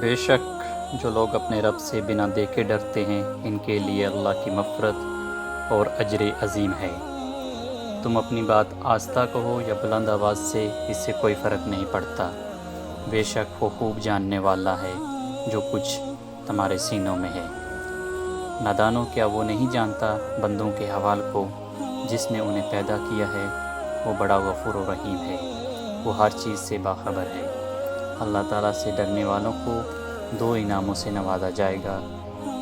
بے شک جو لوگ اپنے رب سے بنا دیکھے ڈرتے ہیں ان کے لیے اللہ کی مغفرت اور اجر عظیم ہے۔ تم اپنی بات آہستہ کہو یا بلند آواز سے، اس سے کوئی فرق نہیں پڑتا۔ بے شک وہ خوب جاننے والا ہے جو کچھ تمہارے سینوں میں ہے۔ نادانوں کیا وہ نہیں جانتا بندوں کے احوال کو؟ جس نے انہیں پیدا کیا ہے وہ بڑا غفور و رحیم ہے، وہ ہر چیز سے باخبر ہے۔ اللہ تعالیٰ سے ڈرنے والوں کو دو انعاموں سے نوازا جائے گا۔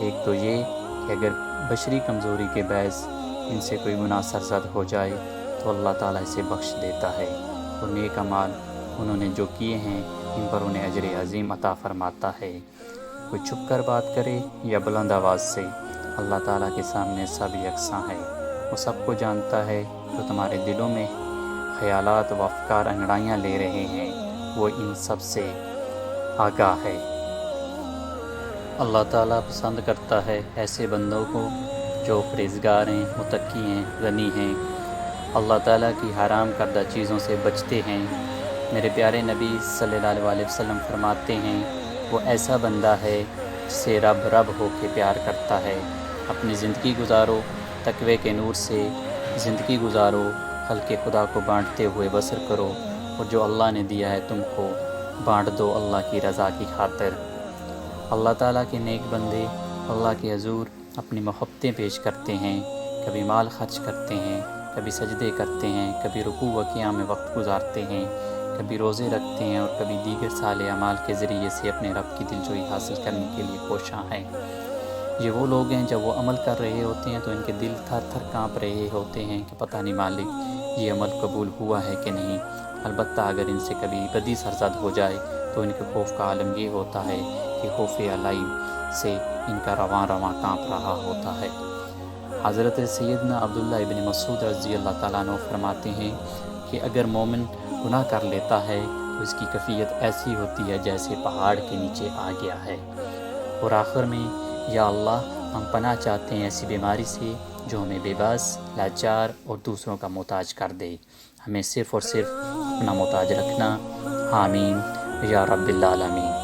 ایک تو یہ کہ اگر بشری کمزوری کے باعث ان سے کوئی گناہ سرزد ہو جائے تو اللہ تعالیٰ اسے بخش دیتا ہے، اور نیک اعمال انہوں نے جو کیے ہیں ان پر انہیں اجر عظیم عطا فرماتا ہے۔ کوئی چھپ کر بات کرے یا بلند آواز سے، اللہ تعالیٰ کے سامنے سب یکساں ہے۔ وہ سب کو جانتا ہے جو تمہارے دلوں میں خیالات و افکار انگڑائیاں لے رہے ہیں، وہ ان سب سے آگاہ ہے۔ اللہ تعالیٰ پسند کرتا ہے ایسے بندوں کو جو پرہیزگار ہیں، متقی ہیں، غنی ہیں، اللہ تعالیٰ کی حرام کردہ چیزوں سے بچتے ہیں۔ میرے پیارے نبی صلی اللہ علیہ وسلم فرماتے ہیں وہ ایسا بندہ ہے جسے رب رب ہو کے پیار کرتا ہے۔ اپنی زندگی گزارو، تقوی کے نور سے زندگی گزارو، خلق خدا کو بانٹتے ہوئے بسر کرو، اور جو اللہ نے دیا ہے تم کو بانٹ دو اللہ کی رضا کی خاطر۔ اللہ تعالیٰ کے نیک بندے اللہ کے حضور اپنی محبتیں پیش کرتے ہیں، کبھی مال خرچ کرتے ہیں، کبھی سجدے کرتے ہیں، کبھی رکوع و قیام میں وقت گزارتے ہیں، کبھی روزے رکھتے ہیں، اور کبھی دیگر صالح اعمال کے ذریعے سے اپنے رب کی دلجوئی حاصل کرنے کے لیے کوشاں ہیں۔ یہ وہ لوگ ہیں جب وہ عمل کر رہے ہوتے ہیں تو ان کے دل تھر تھر کانپ رہے ہوتے ہیں کہ پتہ نہیں مالک یہ عمل قبول ہوا ہے کہ نہیں۔ البتہ اگر ان سے کبھی بدی سرزد ہو جائے تو ان کے خوف کا عالم یہ ہوتا ہے کہ خوف الہی سے ان کا رواں رواں کانپ رہا ہوتا ہے۔ حضرت سیدنا عبداللہ ابن مسعود رضی اللہ تعالیٰ عنہ فرماتے ہیں کہ اگر مومن گناہ کر لیتا ہے تو اس کی کیفیت ایسی ہوتی ہے جیسے پہاڑ کے نیچے آ گیا ہے، اور آخر میں یا اللہ ہم پناہ چاہتے ہیں ایسی بیماری سے جو ہمیں بے بس، لاچار اور دوسروں کا محتاج کر دے، ہمیں صرف اور صرف اپنا محتاج رکھنا، آمین یا رب العالمین۔